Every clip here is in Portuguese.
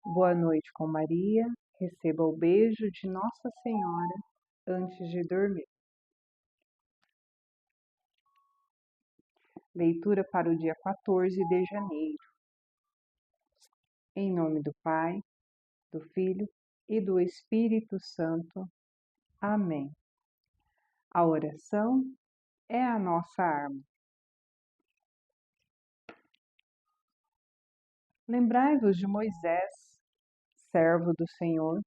Boa noite com Maria, receba o beijo de Nossa Senhora antes de dormir. Leitura para o dia 14 de janeiro. Em nome do Pai, do Filho e do Espírito Santo. Amém. A oração é a nossa arma. Lembrai-vos de Moisés, servo do Senhor,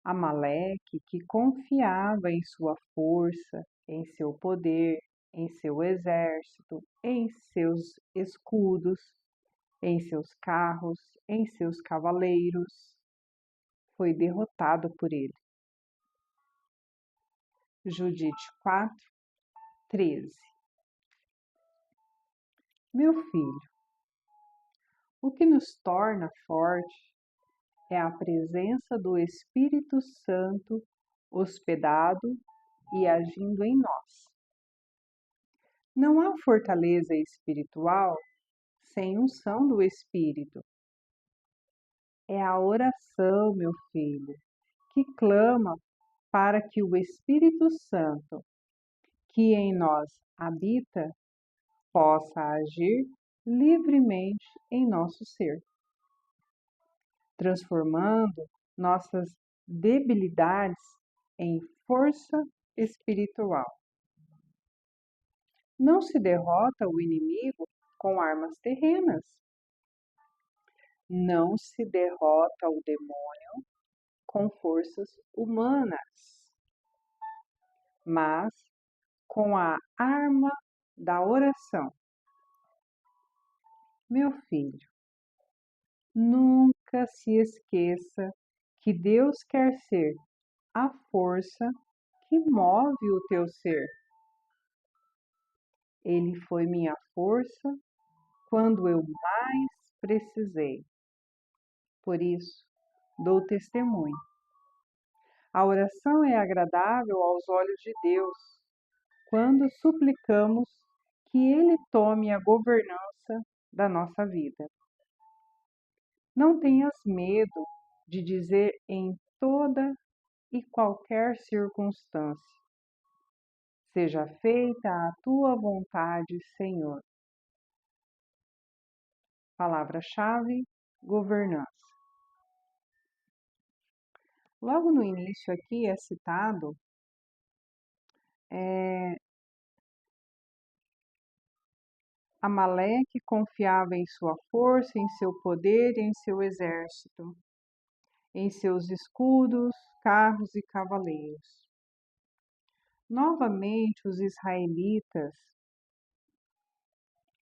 Amaleque, que confiava em sua força, em seu poder, em seu exército, em seus escudos, em seus carros, em seus cavaleiros, foi derrotado por ele. Judite 4:13. Meu filho, o que nos torna forte é a presença do Espírito Santo hospedado e agindo em nós. Não há fortaleza espiritual sem unção do Espírito. É a oração, meu filho, que clama para que o Espírito Santo, que em nós habita, possa agir livremente em nosso ser, transformando nossas debilidades em força espiritual. Não se derrota o inimigo com armas terrenas. Não se derrota o demônio com forças humanas, mas com a arma da oração. Meu filho, nunca se esqueça que Deus quer ser a força que move o teu ser. Ele foi minha força quando eu mais precisei. Por isso, dou testemunho. A oração é agradável aos olhos de Deus quando suplicamos que Ele tome a governança da nossa vida. Não tenhas medo de dizer em toda e qualquer circunstância: seja feita a tua vontade, Senhor. Palavra-chave: governança. Logo no início aqui é citado Amaleque confiava em sua força, em seu poder e em seu exército, em seus escudos, carros e cavaleiros. Novamente, os israelitas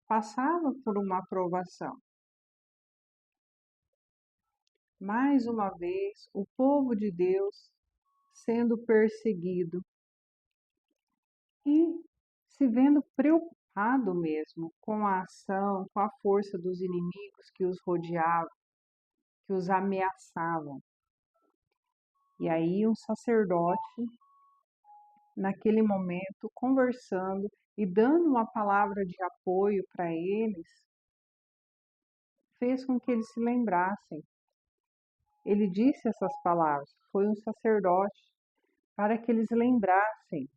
passavam por uma provação. Mais uma vez, o povo de Deus sendo perseguido e se vendo preocupado mesmo com a ação, com a força dos inimigos que os rodeavam, que os ameaçavam. E aí um sacerdote, naquele momento, conversando e dando uma palavra de apoio para eles, fez com que eles se lembrassem. Ele disse essas palavras, foi um sacerdote, para que eles lembrassem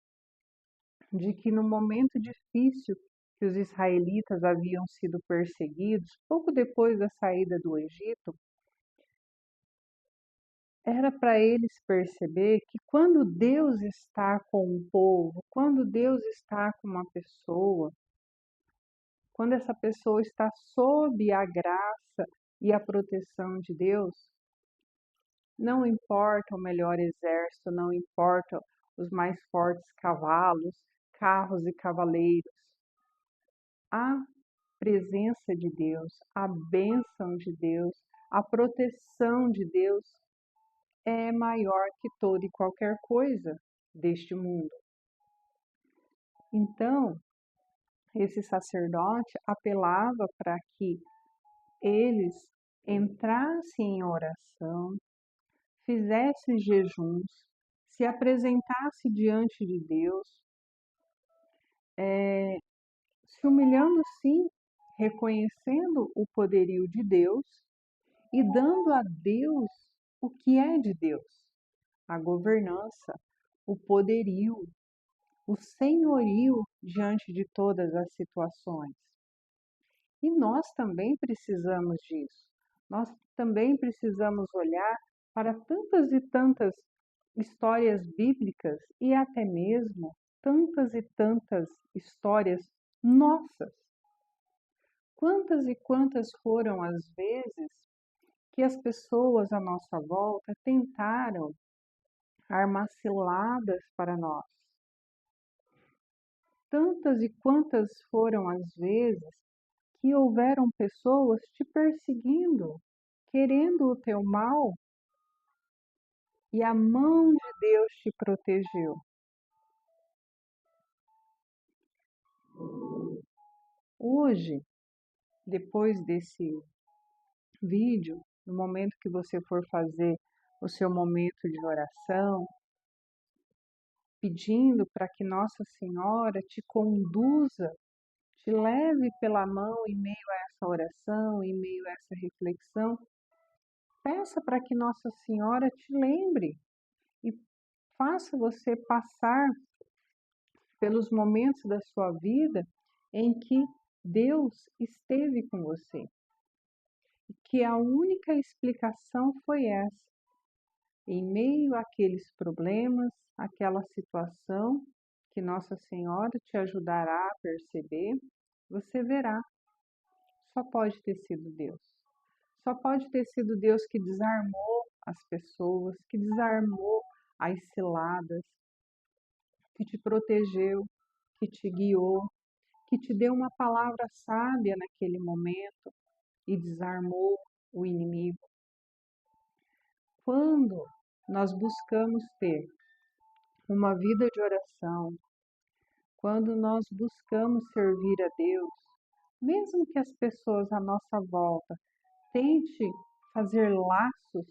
de que no momento difícil que os israelitas haviam sido perseguidos, pouco depois da saída do Egito, era para eles perceber que quando Deus está com um povo, quando Deus está com uma pessoa, quando essa pessoa está sob a graça e a proteção de Deus, não importa o melhor exército, não importa os mais fortes cavalos, carros e cavaleiros, a presença de Deus, a bênção de Deus, a proteção de Deus é maior que toda e qualquer coisa deste mundo. Então, esse sacerdote apelava para que eles entrassem em oração, fizessem jejuns, se apresentassem diante de Deus, se humilhando sim, reconhecendo o poderio de Deus e dando a Deus o que é de Deus, a governança, o poderio, o senhorio diante de todas as situações. E nós também precisamos disso. Nós também precisamos olhar para tantas e tantas histórias bíblicas e até mesmo tantas e tantas histórias nossas. Quantas e quantas foram as vezes que as pessoas à nossa volta tentaram armar ciladas para nós? Tantas e quantas foram as vezes que houveram pessoas te perseguindo, querendo o teu mal, e a mão de Deus te protegeu. Hoje, depois desse vídeo, no momento que você for fazer o seu momento de oração, pedindo para que Nossa Senhora te conduza, te leve pela mão em meio a essa oração, em meio a essa reflexão, peça para que Nossa Senhora te lembre e faça você passar pelos momentos da sua vida em que Deus esteve com você. Que a única explicação foi essa. Em meio àqueles problemas, àquela situação que Nossa Senhora te ajudará a perceber, você verá. Só pode ter sido Deus. Só pode ter sido Deus que desarmou as pessoas, que desarmou as ciladas, que te protegeu, que te guiou, que te deu uma palavra sábia naquele momento e desarmou o inimigo. Quando nós buscamos ter uma vida de oração, quando nós buscamos servir a Deus, mesmo que as pessoas à nossa volta tentem fazer laços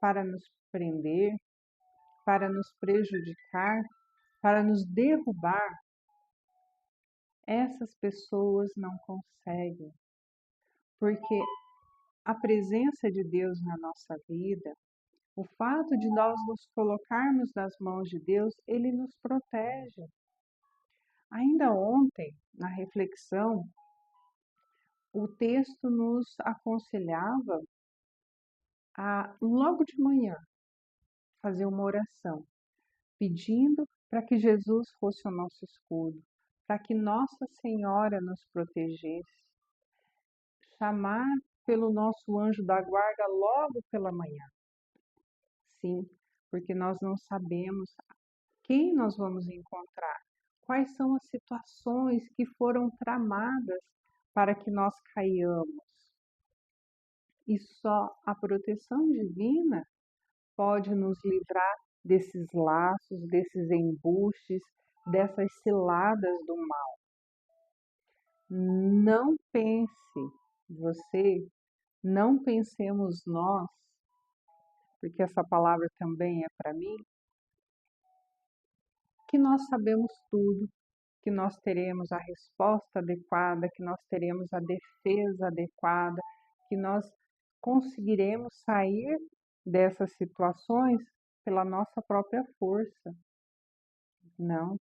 para nos prender, para nos prejudicar, para nos derrubar, essas pessoas não conseguem, porque a presença de Deus na nossa vida, o fato de nós nos colocarmos nas mãos de Deus, Ele nos protege. Ainda ontem, na reflexão, o texto nos aconselhava a, logo de manhã, fazer uma oração, pedindo para que Jesus fosse o nosso escudo, para que Nossa Senhora nos protegesse, chamar pelo nosso anjo da guarda logo pela manhã. Sim, porque nós não sabemos quem nós vamos encontrar, quais são as situações que foram tramadas para que nós caiamos. E só a proteção divina pode nos livrar desses laços, desses embustes, dessas ciladas do mal. Não pense você, não pensemos nós, porque essa palavra também é para mim, que nós sabemos tudo, que nós teremos a resposta adequada, que nós teremos a defesa adequada, que nós conseguiremos sair dessas situações pela nossa própria força. Não.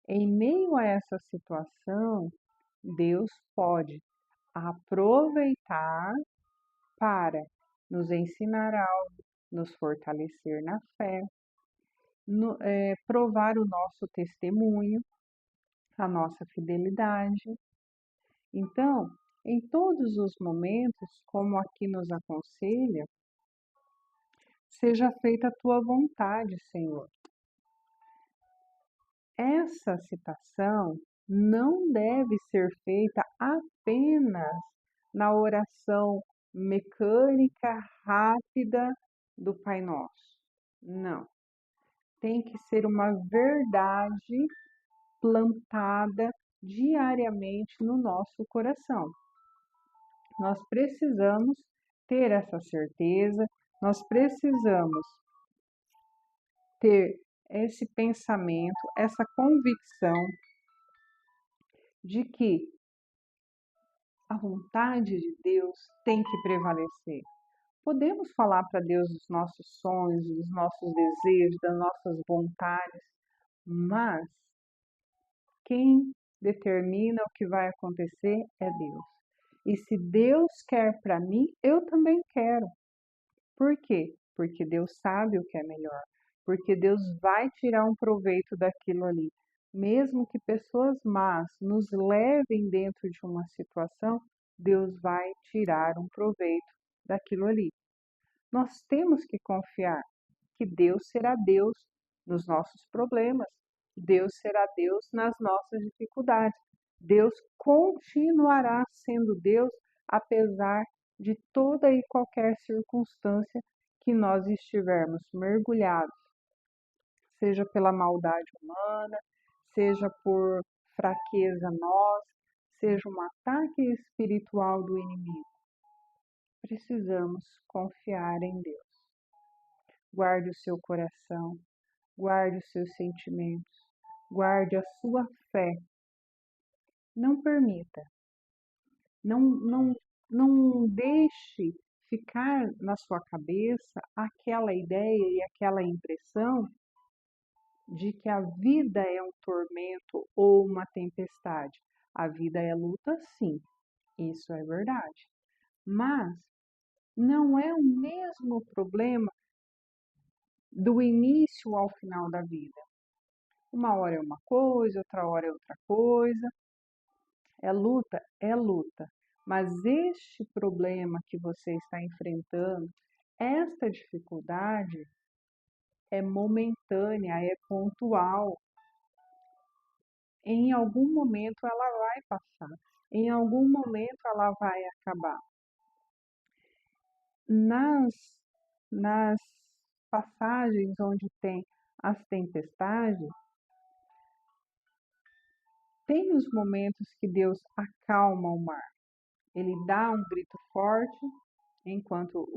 Em meio a essa situação, Deus pode aproveitar para nos ensinar algo, nos fortalecer na fé, provar o nosso testemunho, a nossa fidelidade. Então, em todos os momentos, como aqui nos aconselha, seja feita a tua vontade, Senhor. Essa citação não deve ser feita apenas na oração mecânica, rápida do Pai Nosso. Não. Tem que ser uma verdade plantada diariamente no nosso coração. Nós precisamos ter essa certeza, nós precisamos ter esse pensamento, essa convicção de que a vontade de Deus tem que prevalecer. Podemos falar para Deus dos nossos sonhos, dos nossos desejos, das nossas vontades, mas quem determina o que vai acontecer é Deus. E se Deus quer para mim, eu também quero. Por quê? Porque Deus sabe o que é melhor. Porque Deus vai tirar um proveito daquilo ali. Mesmo que pessoas más nos levem dentro de uma situação, Deus vai tirar um proveito daquilo ali. Nós temos que confiar que Deus será Deus nos nossos problemas, Deus será Deus nas nossas dificuldades. Deus continuará sendo Deus apesar de toda e qualquer circunstância que nós estivermos mergulhados, seja pela maldade humana, seja por fraqueza nossa, seja um ataque espiritual do inimigo. Precisamos confiar em Deus. Guarde o seu coração, guarde os seus sentimentos, guarde a sua fé. Não permita, não deixe ficar na sua cabeça aquela ideia e aquela impressão de que a vida é um tormento ou uma tempestade. A vida é luta, sim, isso é verdade. Mas não é o mesmo problema do início ao final da vida. Uma hora é uma coisa, outra hora é outra coisa. É luta? É luta. Mas este problema que você está enfrentando, esta dificuldade é momentânea, é pontual. Em algum momento ela vai passar. Em algum momento ela vai acabar. Nas passagens onde tem as tempestades, tem os momentos que Deus acalma o mar. Ele dá um grito forte, enquanto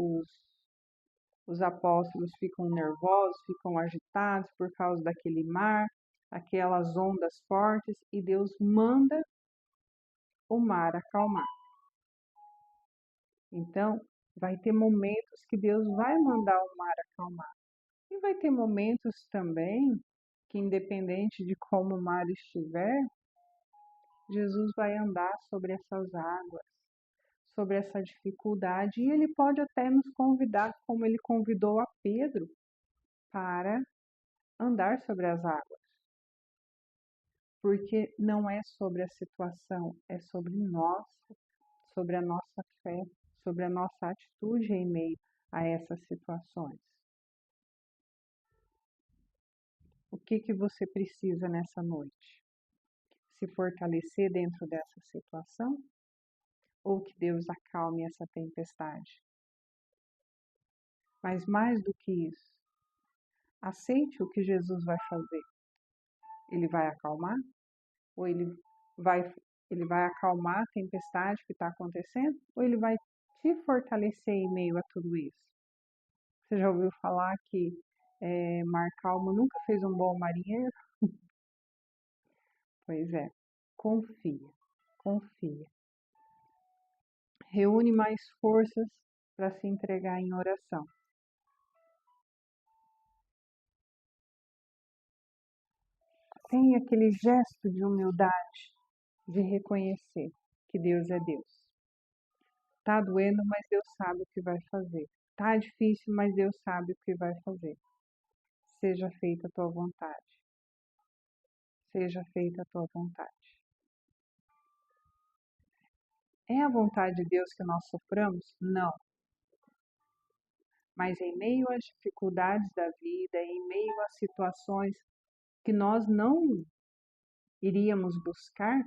os apóstolos ficam nervosos, ficam agitados por causa daquele mar, aquelas ondas fortes, e Deus manda o mar acalmar. Então, vai ter momentos que Deus vai mandar o mar acalmar. E vai ter momentos também que, independente de como o mar estiver, Jesus vai andar sobre essas águas, sobre essa dificuldade, e ele pode até nos convidar, como ele convidou a Pedro, para andar sobre as águas. Porque não é sobre a situação, é sobre nós, sobre a nossa fé, sobre a nossa atitude em meio a essas situações. O que você precisa nessa noite? Se fortalecer dentro dessa situação? Ou que Deus acalme essa tempestade? Mas mais do que isso, aceite o que Jesus vai fazer. Ele vai acalmar? Ou ele vai acalmar a tempestade que está acontecendo? Ou ele vai te fortalecer em meio a tudo isso? Você já ouviu falar que mar calmo nunca fez um bom marinheiro? Pois é, confia, confia. Reúne mais forças para se entregar em oração. Tenha aquele gesto de humildade, de reconhecer que Deus é Deus. Tá doendo, mas Deus sabe o que vai fazer. Tá difícil, mas Deus sabe o que vai fazer. Seja feita a tua vontade. Seja feita a tua vontade. É a vontade de Deus que nós soframos? Não. Mas em meio às dificuldades da vida, em meio às situações que nós não iríamos buscar,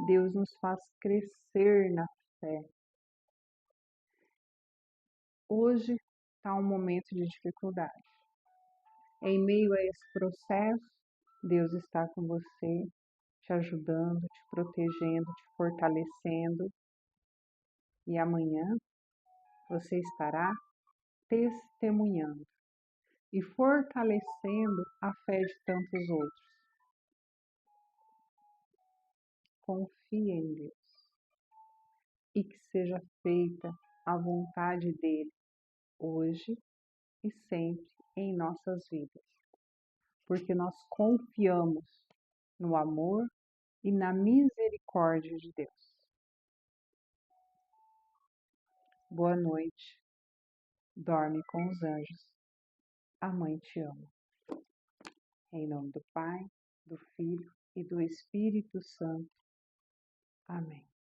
Deus nos faz crescer na fé. Hoje está um momento de dificuldade. Em meio a esse processo, Deus está com você, te ajudando, te protegendo, te fortalecendo. E amanhã você estará testemunhando e fortalecendo a fé de tantos outros. Confie em Deus. e que seja feita a vontade dele, hoje e sempre em nossas vidas, porque nós confiamos no amor e na misericórdia de Deus. Boa noite, dorme com os anjos, a mãe te ama. Em nome do Pai, do Filho e do Espírito Santo. Amém.